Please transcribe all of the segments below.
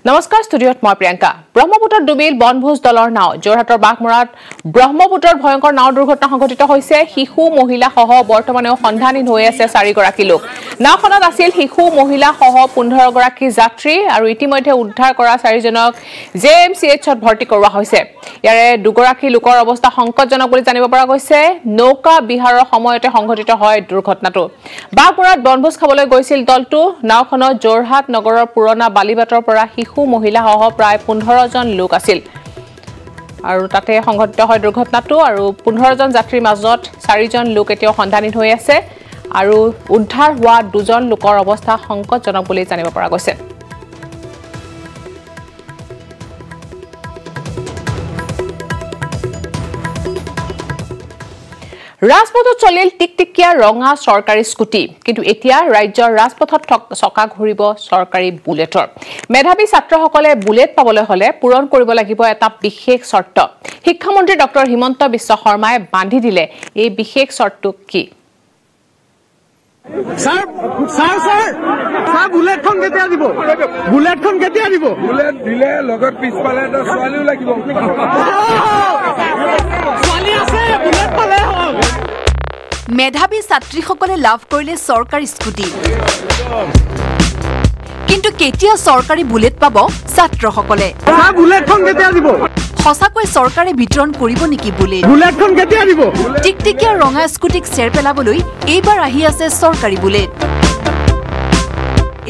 নমস্কাৰ ষ্টুডিঅ'ত মই প্ৰিয়ংকা ব্ৰহ্মপুত্ৰত ডুবিল বনভোজ দলৰ নাও যোৰহাটৰ বাঘমৰাত ব্ৰহ্মপুত্ৰৰ ভয়ংকৰ নাও দুৰ্ঘটনা সংঘটিত হৈছে শিশু মহিলা সহ বৰ্তমানেও সন্ধানহীন হৈ আছে 4 গৰাকী লোক নাওখনত আছিল শিশু মহিলা সহ 15 গৰাকী যাত্ৰী আৰু ইতিমধ্যে উদ্ধাৰ কৰা 4 জনক জেএমচিএইচত ভৰ্তি কৰোৱা হৈছে ইয়াৰে দুগৰাকী লোকৰ অৱস্থা সংকটজনক বুলি জানিব পৰা গৈছে নৌকা বিহাৰৰ সময়তে সংঘটিত হয় দুৰ্ঘটনাটো বাঘমৰাত বনভোজ খাবলৈ গৈছিল দলটো নাওখনত যোৰহাট নগৰৰ পুৰণা বালিবাটৰ পৰা শিশু মহিলা সহ প্ৰায় 15 জন লোক আছিল আৰু তাতে সংঘটিত হয় দুৰ্ঘটনাটো আৰু 15 জন যাত্ৰীৰ মাজত 4 জন লোক এতিয়াও সন্ধানহীন হৈ আছে আৰু উদ্ধাৰ হোৱা 2 জন লোকৰ অৱস্থা সংকটজনক বুলি জানিব পৰা গৈছে ৰাজপথত চলিল টিকটিকিয়া ৰঙা সৰকাৰি স্কুটি কিন্তু এতিয়া ৰাজ্যৰ ৰাজপথত চকা ঘূৰিব সৰকাৰি বুলেটৰ মেধাবী ছাত্ৰসকলে বুলেট পাবলৈ হলে পূৰণ কৰিব লাগিব এটা বিশেষ শৰ্ত শিক্ষামন্ত্ৰী ডক্টৰ হিমন্ত বিশ্ব শৰ্মাই বান্ধি দিলে এই বিশেষ শৰ্তটো কি স্যাৰ বুলেটখন কেতিয়া দিব বুলেট দিলে লগত পিছপালে এটা ছোৱালীও লাগিব ছোৱালী আছে বুলেট পালে হ'ল মেধাবী ছাত্ৰীসকলে লাভ কৰিলে সৰকাৰি স্কুটি কিন্তু কেতিয়া সৰকাৰি বুলেট পাব ছাত্ৰসকলে বুলেটখন কেতিয়া দিব সঁচাকৈ সৰকাৰে বিতৰণ কৰিব নেকি বুলেটখন কেতিয়া দিব টিকটিকিয়া ৰঙা স্কুটিক চেৰ পেলাবলৈ এইবাৰ আহি আছে সৰকাৰি বুলেট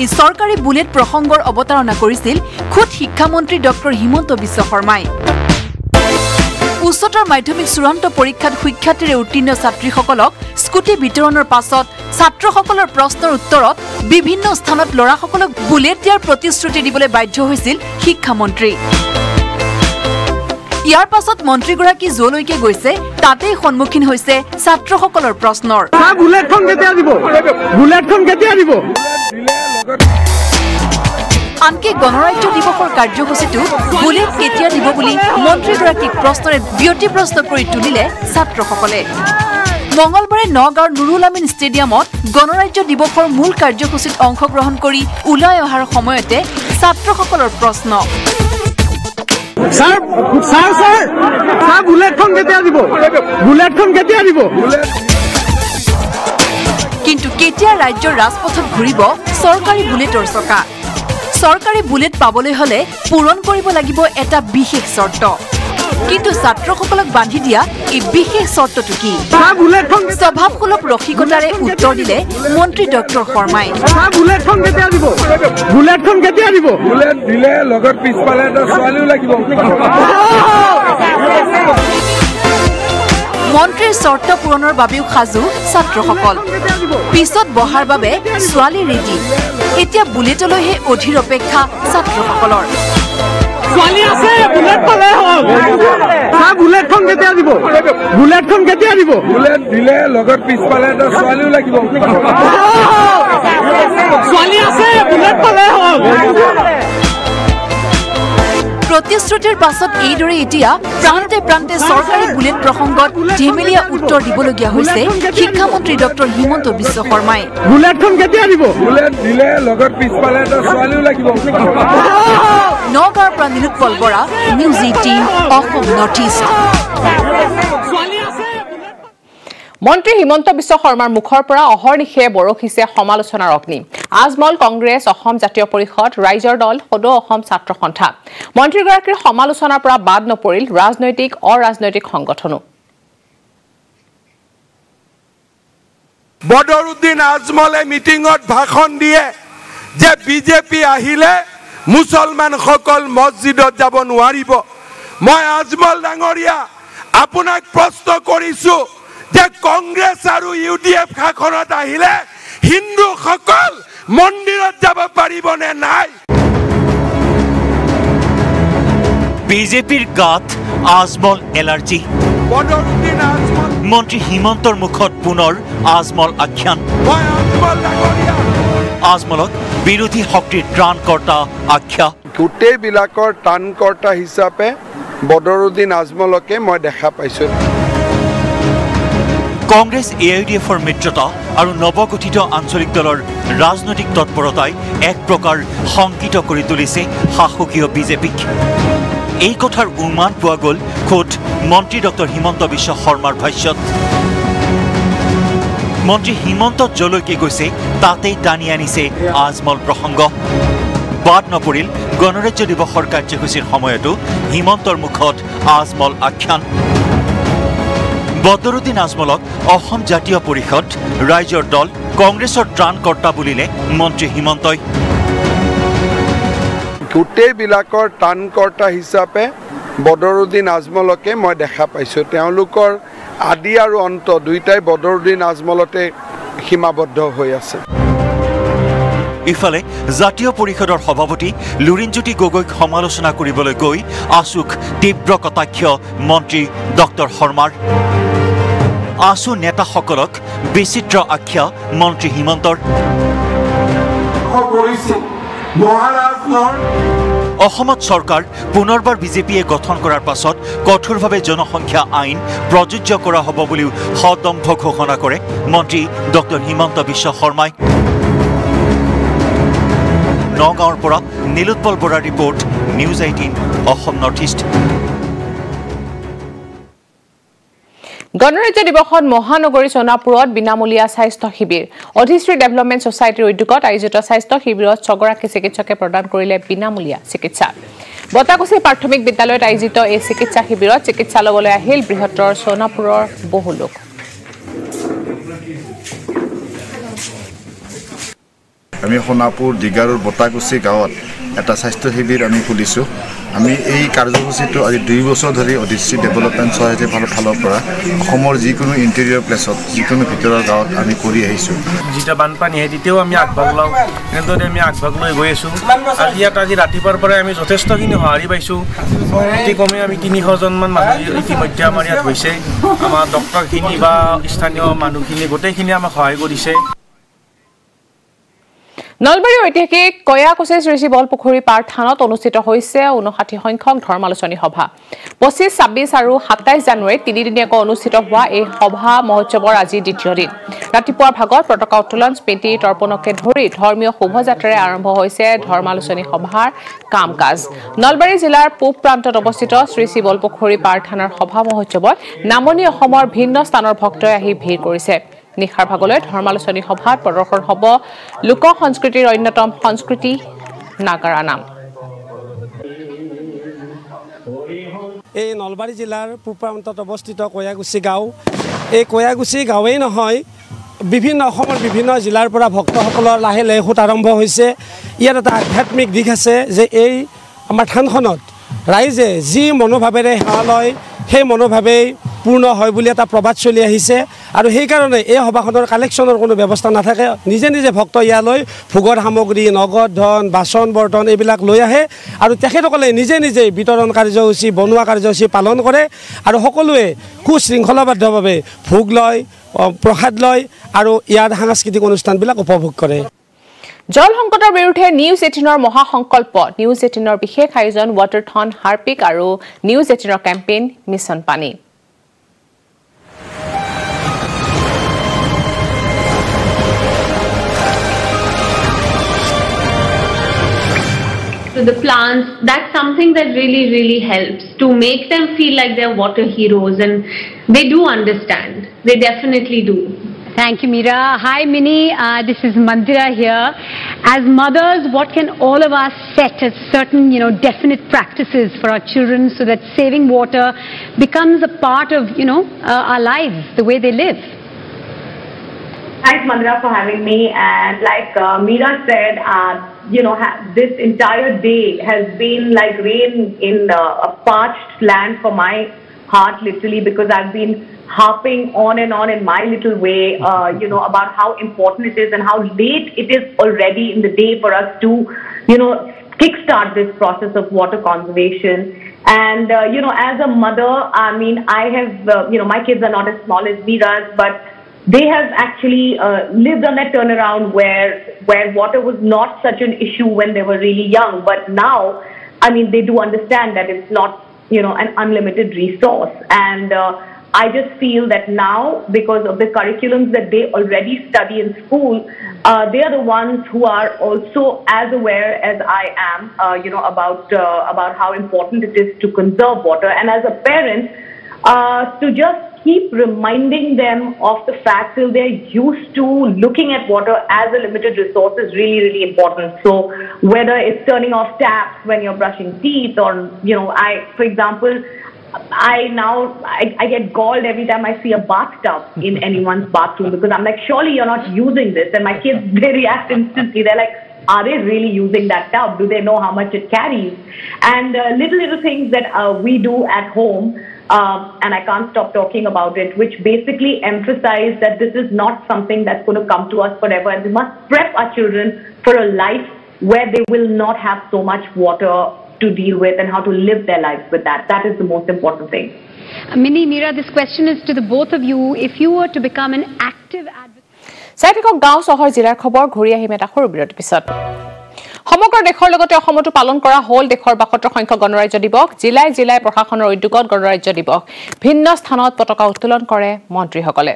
এই সৰকাৰি বুলেট প্ৰসংগৰ অৱতাৰণা কৰিছিল খুদ শিক্ষামন্ত্ৰী ডক্টৰ হিমন্ত বিশ্ব শৰ্মাই উচ্চতৰ মাধ্যমিক চূড়ান্ত পৰীক্ষাত সুখ্যাতিৰে উত্তীৰ্ণ ছাত্ৰীসকলক স্কুটি বিতৰণৰ পাছত ছাত্ৰসকলৰ প্ৰশ্নৰ উত্তৰত বিভিন্ন স্থানত লৰাসকলক বুলেট দিয়াৰ প্ৰতিশ্ৰুতি দিবলৈ বাধ্য হৈছিল শিক্ষামন্ত্ৰী ইয়াৰ পাছত মন্ত্ৰীগৰাকী জলৈকে গৈছে তাতেই সন্মুখীন হৈছে ছাত্ৰসকলৰ প্ৰশ্নৰ বুলেটখন কেতিয়া দিব আনকি গণৰাজ্য দিৱসৰ কাৰ্যসূচীটো বুলেট কেতিয়া দিব বুলি মন্ত্ৰীগৰাকীক প্ৰশ্নৰে ব্যতিব্যস্ত কৰি তুলিলে ছাত্ৰসকলে মঙলবাৰে নগাঁৱৰ নুৰুল আমিন ষ্টেডিয়ামত গণৰাজ্য দিৱসৰ মূল কাৰ্যসূচীত অংশগ্ৰহণ কৰি ওলাই অহাৰ সময়তে ছাত্ৰসকলৰ প্ৰশ্ন বুলেটখন কেতিয়া দিব কিন্তু কেতিয়া ৰাজ্যৰ ৰাজপথত ঘূৰিব সৰকাৰি বুলেটৰ চকা সৰকাৰি বুলেট পাবলৈ হলে পূৰণ কৰিব লাগিব এটা বিশেষ শৰ্ত কিন্তু ছাত্ৰসকলক বান্ধি দিয়া এই বিশেষ শৰ্তটো কি স্বভাৱসুলভ ৰসিকতাৰে উত্তৰ দিলে মন্ত্ৰী ডক্টৰ শৰ্মাই বুলেট দিলে লগত পিছপালে এটা ছোৱালীও লাগিব মন্ত্ৰীৰ শৰ্ত পূৰণৰ বাবেও সাজু ছাত্ৰসকল পিছত বহাৰ বাবে ছোৱালী ৰেডি এতিয়া বুলেটলৈহে অধীৰ অপেক্ষা ছাত্ৰসকলৰ বুলেটখন কেতিয়া দিব বুলেট দিলে লগত পিছপালে এটা ছোৱালীও লাগিব ছোৱালী আছে বুলেট পালে হ'ল প্ৰতিশ্ৰুতিৰ পাছত এইদৰে এতিয়া প্ৰান্তে প্ৰান্তে সৰকাৰি বুলেট প্ৰসংগত ঢেমেলীয়া উত্তৰ দিবলগীয়া হৈছে শিক্ষামন্ত্ৰী ডক্টৰ হিমন্ত বিশ্ব শৰ্মাই বুলেটখন কেতিয়া দিব বুলেট দিলে লগত পিছপালে এটা ছোৱালীও লাগিব নগাঁৱৰ পৰা Nilotpal Bora news 18 Assam north east মন্ত্ৰী হিমন্ত বিশ্ব শৰ্মাৰ মুখৰ পৰা অহৰ্নিশে বৰষিছে সমালোচনাৰ অগ্নি আজমল কংগ্ৰেছ অসম জাতীয় পৰিষদ ৰাইজৰ দল সদৌ অসম ছাত্ৰ সন্থা মন্ত্ৰীগৰাকীৰ সমালোচনাৰ পৰা বাদ নপৰিল ৰাজনৈতিক অৰাজনৈতিক সংগঠনো বদৰুদ্দিন আজমলে মিটিঙত ভাষণ দিয়ে যে বিজেপি আহিলে মুছলমানসকল মছজিদত যাব নোৱাৰিব মই আজমল ডাঙৰীয়া আপোনাক প্ৰশ্ন কৰিছো যে কংগ্ৰেছ আৰু ইউডিএফ শাসনত আহিলে হিন্দুসকল মন্দিৰত যাব পাৰিবনে নাই বিজেপিৰ গাত আজমল এলাৰ্জি মন্ত্ৰী হিমন্তৰ মুখত পুনৰ আজমল আখ্যান আজমলক বিৰোধী শক্তিৰ ত্ৰাণকৰ্তা আখ্যা গোটেইবিলাকৰ ত্ৰাণকৰ্তা হিচাপে বদৰুদ্দিন আজমলকে মই দেখা পাইছো কংগ্ৰেছ AIDFৰ মিত্ৰতা আৰু নৱগঠিত আঞ্চলিক দলৰ ৰাজনৈতিক তৎপৰতাই এক প্ৰকাৰ শংকিত কৰি তুলিছে শাসকীয় বিজেপিক এই কথাৰ উমান পোৱা গ'ল খোদ মন্ত্ৰী ডক্টৰ হিমন্ত বিশ্ব শৰ্মাৰ ভাষ্যত মন্ত্ৰী হিমন্ত যলৈকে গৈছে তাতেই টানি আনিছে আজমল প্ৰসংগ বাদ নপৰিল গণৰাজ্য দিৱসৰ কাৰ্যসূচীৰ সময়তো হিমন্তৰ মুখত আজমল আখ্যান বদৰুদ্দিন আজমলক অসম জাতীয় পৰিষদ ৰাইজৰ দল কংগ্ৰেছৰ ত্ৰাণকৰ্তা বুলিলে মন্ত্ৰী হিমন্তই গোটেইবিলাকৰ ত্ৰাণকৰ্তা হিচাপে বদৰুদ্দিন আজমলকে মই দেখা পাইছোঁ তেওঁলোকৰ আদি আৰু অন্ত দুইটাই বদৰুদ্দিন আজমলতে সীমাবদ্ধ হৈ আছে ইফালে জাতীয় পৰিষদৰ সভাপতি লুৰিণজ্যোতি গগৈক সমালোচনা কৰিবলৈ গৈ আছুক তীব্ৰ কটাক্ষ মন্ত্ৰী ডক্টৰ শৰ্মাৰ আছু নেতাসকলক বিচিত্ৰ আখ্যা মন্ত্ৰী হিমন্তৰ অসমত চৰকাৰ পুনৰবাৰ বিজেপিয়ে গঠন কৰাৰ পাছত কঠোৰভাৱে জনসংখ্যা আইন প্ৰযোজ্য কৰা হ'ব বুলিও সদম্ভ ঘোষণা কৰে মন্ত্ৰী ডক্টৰ হিমন্ত বিশ্ব শৰ্মাই নগাঁৱৰ পৰা নীলোৎপল বৰাৰ report news 18 Assam north east গণৰাজ্য দিৱসত মহানগৰী সোণাপুৰত বিনামূলীয়া স্বাস্থ্য শিবিৰ অধিশ্ৰী ডেভেলপমেণ্ট ছ'চাইটিৰ উদ্যোগত আয়োজিত স্বাস্থ্য শিবিৰত 6গৰাকী চিকিৎসকে প্ৰদান কৰিলে বিনামূলীয়া চিকিৎসা বটাকুছি প্ৰাথমিক বিদ্যালয়ত আয়োজিত এই চিকিৎসা শিবিৰত চিকিৎসা ল'বলৈ আহিল বৃহত্তৰ সোণাপুৰৰ বহু লোক আমি সোণাপুৰ দিগাৰুৰ বটাকুছি গাঁৱত এটা স্বাস্থ্য শিবিৰ আমি খুলিছোঁ আমি এই কাৰ্যসূচীটো আজি 2 বছৰ ধৰি অধিশ্ৰী ডেভেলপমেণ্ট ছ'চাইটিৰ ফালৰ পৰা অসমৰ যিকোনো ইণ্টেৰিয়ৰ প্লেছত যিকোনো ভিতৰৰ গাঁৱত আমি কৰি আহিছোঁ যেতিয়া বানপানী আহে তেতিয়াও আমি আগভাগ লওঁ এনেদৰে আমি আগভাগ লৈ গৈ আছোঁ আৰু ইয়াত আজি ৰাতিপুৱাৰ পৰাই আমি যথেষ্টখিনি সঁহাৰি পাইছোঁ অতি কমে আমি 300জনমান মানুহ ইতিমধ্যে আমাৰ ইয়াত হৈছে আমাৰ ডক্টৰখিনি বা স্থানীয় মানুহখিনি গোটেইখিনি আমাক সহায় কৰিছে নলবাৰীৰ ঐতিহাসিক কয়াকুছি শ্ৰী শ্ৰী বলপুখুৰী পাৰ থানত অনুষ্ঠিত হৈছে 59 সংখ্যক ধৰ্মালোচনী সভা 25, 26 আৰু 27 জানুৱাৰীত তিনিদিনীয়াকৈ অনুষ্ঠিত হোৱা এই সভা মহোৎসৱৰ আজি দ্বিতীয় দিন ৰাতিপুৱাৰ ভাগত পতাকা উত্তোলন স্মৃতি তৰ্পণকে ধৰি ধৰ্মীয় শোভাযাত্ৰাৰে আৰম্ভ হৈছে ধৰ্মালোচনী সভাৰ কাম-কাজ নলবাৰী জিলাৰ পূব প্ৰান্তত অৱস্থিত শ্ৰী শ্ৰী বলপুখুৰী পাৰ থানৰ সভা মহোৎসৱত নামনি অসমৰ ভিন্ন স্থানৰ ভক্তই আহি ভিৰ কৰিছে নিখাৰ ভাগলৈ ধৰ্মালোচনী সভাত প্ৰদৰ্শন হ'ব লোক সংস্কৃতিৰ অন্যতম সংস্কৃতি নাগাৰা নাম এই নলবাৰী জিলাৰ পূব প্ৰান্তত অৱস্থিত কয়াকুছি গাঁও এই কয়াকুছি গাঁৱেই নহয় বিভিন্ন অসমৰ বিভিন্ন জিলাৰ পৰা ভক্তসকলৰ লাহে লাহে সোঁত আৰম্ভ হৈছে ইয়াত এটা আধ্যাত্মিক দিশ আছে যে এই আমাৰ থানখনত ৰাইজে যি মনোভাৱেৰে সেৱা লয় সেই মনোভাৱেই পূৰ্ণ হয় বুলি এটা প্ৰবাদ চলি আহিছে আৰু সেইকাৰণে এই সভাখনৰ কালেকশ্যনৰ কোনো ব্যৱস্থা নাথাকে নিজে নিজে ভক্ত ইয়ালৈ ভোগৰ সামগ্ৰী নগদ ধন বাচন বৰ্তন এইবিলাক লৈ আহে আৰু তেখেতসকলে নিজে নিজে বিতৰণ কাৰ্যসূচী বনোৱা কাৰ্যসূচী পালন কৰে আৰু সকলোৱে সুশৃংখলাবদ্ধভাৱে ভোগ লয় প্ৰসাদ লয় আৰু ইয়াৰ সাংস্কৃতিক অনুষ্ঠানবিলাক উপভোগ কৰে জল সংকটৰ বিৰুদ্ধে নিউজ 18ৰ মহাসংকল্প নিউজ 18ৰ বিশেষ আয়োজন ৱাটাৰথন হাৰ্পিক আৰু নিউজ 18ৰ কেম্পেইন মিছন পানী to the plants, that's something that really helps to make them feel like they're water heroes, and they do understand. They definitely do. Thank you, Meera. Hi, Minnie. This is Mandira here. As mothers, what can all of us set as certain, definite practices for our children so that saving water becomes a part of, our lives, the way they live? Thanks, Mandira, for having me. And like Meera said, this entire day has been like rain in a parched land for my heart, literally, because I've been harping on and on in my little way, about how important it is and how late it is already in the day for us to, kickstart this process of water conservation. And, as a mother, I mean, I have, my kids are not as small as Meera's, but they have actually lived on that turnaround where water was not such an issue when they were really young. But now, I mean, they do understand that it's not, an unlimited resource. And I just feel that now, because of the curriculums that they already study in school, they are the ones who are also as aware as I am, about how important it is to conserve water. And as a parent, to just keep reminding them of the fact till they're used to looking at water as a limited resource is really, really important. So whether it's turning off taps when you're brushing teeth, or, for example, I get galled every time I see a bathtub in anyone's bathroom, because I'm like, surely you're not using this. And my kids, they react instantly. They're like, are they really using that tub? Do they know how much it carries? And little things that we do at home, and I can't stop talking about it, which basically emphasize that this is not something that's going to come to us forever, and we must prep our children for a life where they will not have so much water to deal with, and how to live their lives with that. That is the most important thing. Mini, Meera, this question is to the both of you. If you were to become an active advocate... Saipikok Gao Sohor Jilar Khobor Ghuri Ahim Eta Khor Birot Pisot. সমগ্ৰ দেশৰ লগতে অসমতো পালন কৰা হল দেশৰ ৭২ সংখ্যক গণৰাজ্য দিৱস জিলাই জিলাই প্ৰশাসনৰ উদ্যোগত গণৰাজ্য দিৱস ভিন্ন স্থানত পতাকা উত্তোলন কৰে মন্ত্ৰীসকলে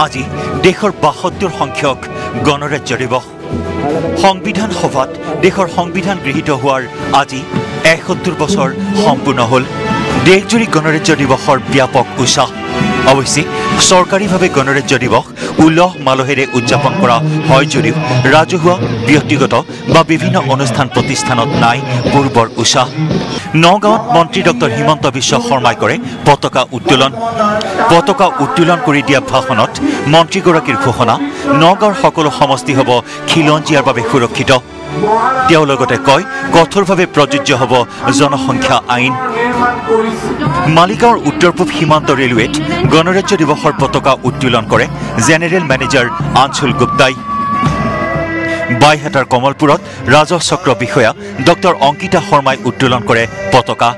আজি দেশৰ ৭২ সংখ্যক গণৰাজ্য দিৱস সংবিধান সভাত দেশৰ সংবিধান গৃহীত হোৱাৰ আজি ৭১ বছৰ সম্পূৰ্ণ হল দেশজুৰি গণৰাজ্য দিৱসৰ ব্যাপক উৎসাহ অৱশ্যে চৰকাৰীভাৱে গণৰাজ্য দিৱস উলহ মালহেৰে উদযাপন কৰা হয় যদিও ৰাজহুৱা ব্যক্তিগত বা বিভিন্ন অনুষ্ঠান প্ৰতিষ্ঠানত নাই পূৰ্বৰ উৎসাহ নগাঁৱত মন্ত্ৰী ডক্টৰ হিমন্ত বিশ্ব শৰ্মাই কৰে পতাকা উত্তোলন কৰি দিয়া ভাষণত মন্ত্ৰীগৰাকীৰ ঘোষণা নগাঁৱৰ সকলো সমষ্টি হ'ব খিলঞ্জীয়াৰ বাবে সুৰক্ষিত তেওঁ লগতে কয় কঠোৰভাৱে প্ৰযোজ্য হ'ব জনসংখ্যা আইন মালিগাঁৱৰ উত্তৰ পূব সীমান্ত ৰেলৱেত গণৰাজ্য দিৱসৰ পতাকা উত্তোলন কৰে জেনেৰেল মেনেজাৰ আঞ্চুল গুপ্তাই বাইহাটাৰ কমলপুৰত ৰাজহ চক্ৰ বিষয়া ডক্টৰ অংকিতা শৰ্মাই উত্তোলন কৰে পতাকা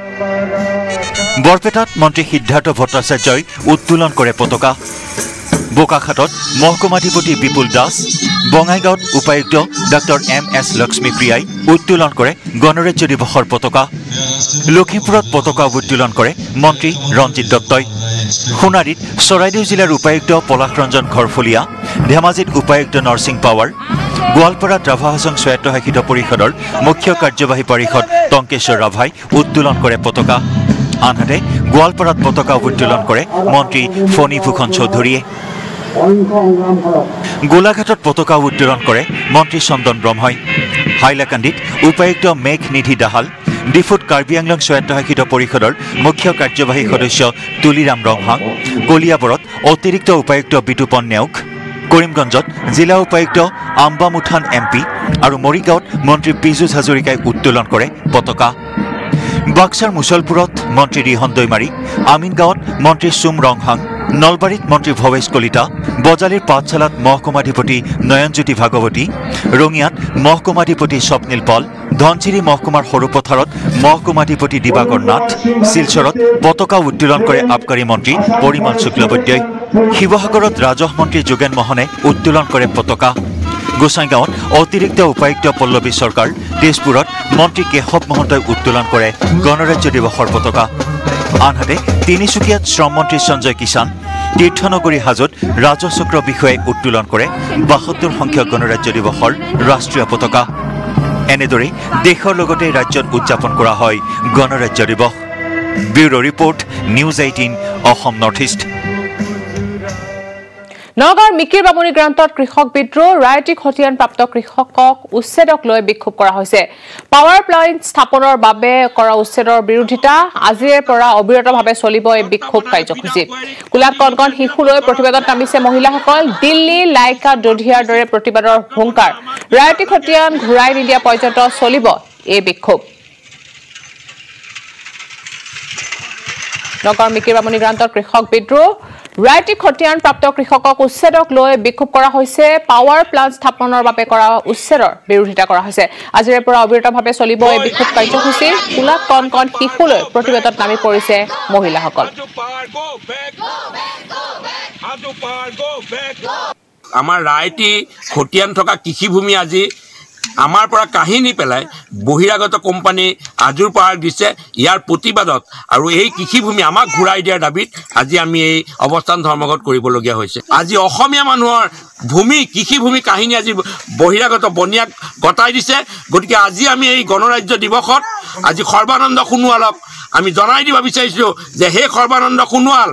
বৰপেটাত মন্ত্ৰী সিদ্ধাৰ্থ ভট্টাচাৰ্যই উত্তোলন কৰে পতাকা বোকাখাটত মহকুমাধিপতি বিপুল দাস বঙাইগাঁৱত উপায়ুক্ত ডক্টৰ MS লক্ষ্মীপ্ৰিয়াই উত্তোলন কৰে গণৰাজ্য দিৱসৰ পতাকা লখিমপুৰত পতাকা উত্তোলন কৰে মন্ত্ৰী ৰঞ্জিত দত্তই সোণাৰীত চৰাইদেউ জিলাৰ উপায়ুক্ত পলাশ ৰঞ্জন ঘৰফলীয়া ধেমাজিত উপায়ুক্ত নৰসিং পাৱাৰ গোৱালপাৰাত ৰাভা হাছং স্বায়ত্তশাসিত পৰিষদৰ মুখ্য কাৰ্যবাহী পৰিষদ টংকেশ্বৰ ৰাভাই উত্তোলন কৰে পতাকা আনহাতে গোৱালপাৰাত পতাকা উত্তোলন কৰে মন্ত্ৰী ফণী ভূষণ চৌধুৰীয়ে গোলাঘাটত পতাকা উত্তোলন কৰে মন্ত্ৰী চন্দন ব্ৰহ্মই হাইলাকান্দিত উপায়ুক্ত মেঘ নিধি দাহাল ডিফুত কাৰ্বি আংলং স্বায়ত্তশাসিত পৰিষদৰ মুখ্য কাৰ্যবাহী সদস্য তুলিৰাম ৰংহাং কলিয়াবৰত অতিৰিক্ত উপায়ুক্ত বিতুপন নেওগ কৰিমগঞ্জত জিলা উপায়ুক্ত আম্বামুথান MP আৰু মৰিগাঁৱত মন্ত্ৰী পীযুষ হাজৰিকাই উত্তোলন কৰে পতাকা বাক্সাৰ মুছলপুৰত মন্ত্ৰী ৰিহন দৈমাৰী আমিনগাঁৱত মন্ত্ৰী চুম ৰংহাং নলবাৰীত মন্ত্ৰী ভৱেশ কলিতা বজালীৰ পাঠশালাত মহকুমাধিপতি নয়নজ্যোতি ভাগৱতী ৰঙিয়াত মহকুমাধিপতি স্বপ্নীল পল ধনচিৰি মহকুমাৰ সৰুপথাৰত মহকুমাধিপতি দিবাকৰ নাথ শিলচৰত পতাকা উত্তোলন কৰে আবকাৰী মন্ত্ৰী পৰিমল শুক্লবৈদ্যই শিৱসাগৰত ৰাজহ মন্ত্ৰী যোগেন মোহনে উত্তোলন কৰে পতাকা গোসাইগাঁৱত অতিৰিক্ত উপায়ুক্ত পল্লৱী চৰকাৰ তেজপুৰত মন্ত্ৰী কেশৱ মহন্তই উত্তোলন কৰে গণৰাজ্য দিৱসৰ পতাকা আনহাতে তিনিচুকীয়াত শ্ৰম মন্ত্ৰী সঞ্জয় কিষাণ তীৰ্থনগৰী হাজত ৰাজহ চক্ৰ বিষয়াই উত্তোলন কৰে ৭২ সংখ্যক গণৰাজ্য দিৱসৰ ৰাষ্ট্ৰীয় পতাকা এনেদৰে দেশৰ লগতে ৰাজ্যত উদযাপন কৰা হয় গণৰাজ্য দিৱস bureau report news 18 Assam north east নগাঁৱৰ মিকিৰ বামুণী গ্ৰান্তত কৃষক বিদ্ৰোহ ৰায়টিক হতিয়ানপ্ৰাপ্ত কৃষকক উচ্ছেদক লৈ বিক্ষোভ কৰা হৈছে পাৱাৰ প্লাণ্ট স্থাপনৰ বাবে কৰা উচ্ছেদৰ বিৰোধিতা আজিৰে পৰা অবিৰতভাৱে চলিব এই বিক্ষোভ কাৰ্যসূচী কুলাত কণকণ শিশু লৈ প্ৰতিবাদত নামিছে মহিলাসকল দিল্লী লাইকা দধিয়াৰ দৰে প্ৰতিবাদৰ হুংকাৰ ৰায়টিক হতিয়ান ঘূৰাই নিদিয়া পৰ্যন্ত চলিব এই বিক্ষোভ নগাঁৱৰ মিকিৰ বামুণী গ্ৰান্তত কৃষক বিদ্ৰোহ ৰায়টিক হতিয়ানপ্ৰাপ্ত কৃষকক উচ্ছেদক লৈ বিক্ষোভ কৰা হৈছে পাৱাৰ প্লাণ্ট স্থাপনৰ বাবে কৰা উচ্ছেদৰ বিৰোধিতা কৰা হৈছে আজিৰে পৰা অবিৰতভাৱে চলিব এই বিক্ষোভ কাৰ্যসূচী কুলাত কণকণ শিশু লৈ প্ৰতিবাদত নামি পৰিছে মহিলাসকল আমাৰ ৰায়টি হতিয়ান থকা কৃষিভূমি আজি আমাৰ পৰা কাহিনী পেলাই বহিৰাগত কোম্পানী আজুৰ পাহাৰ দিছে ইয়াৰ প্ৰতিবাদত আৰু এই কৃষিভূমি আমাক ঘূৰাই দিয়াৰ দাবীত আজি আমি এই অৱস্থান ধৰ্মঘট কৰিবলগীয়া হৈছে আজি অসমীয়া মানুহৰ ভূমি কৃষিভূমি কাহিনী আজি বহিৰাগত বনিয়াক গতাই দিছে গতিকে আজি আমি এই গণৰাজ্য দিৱসত আজি সৰ্বানন্দ সোণোৱালক আমি জনাই দিব বিচাৰিছোঁ যে হে সৰ্বানন্দ সোণোৱাল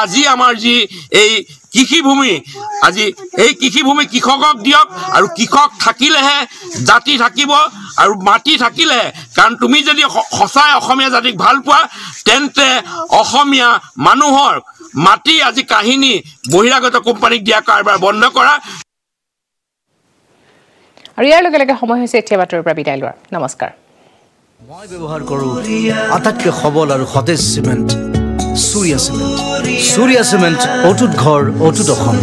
আজি আমাৰ যি এই কৃষিভূমি আজি এই কৃষিভূমি কৃষকক দিয়ক আৰু কৃষক থাকিলেহে জাতি থাকিব আৰু মাটি থাকিলেহে কাৰণ তুমি যদি সঁচাই অসমীয়া জাতিক ভাল পোৱা তেন্তে অসমীয়া মানুহৰ মাটি আজি কাহিনী বহিৰাগত কোম্পানীক দিয়া কাৰবাৰ বন্ধ কৰা আৰু ইয়াৰ লগে লগে সময় হৈছে এতিয়া বাতৰিৰ পৰা বিদায় লোৱাৰ নমস্কাৰ মই ব্যৱহাৰ কৰোঁ আটাইতকৈ সবল আৰু সতেজ cement Surya Cement. Surya Cement, অটুট ঘৰ অটুট অসম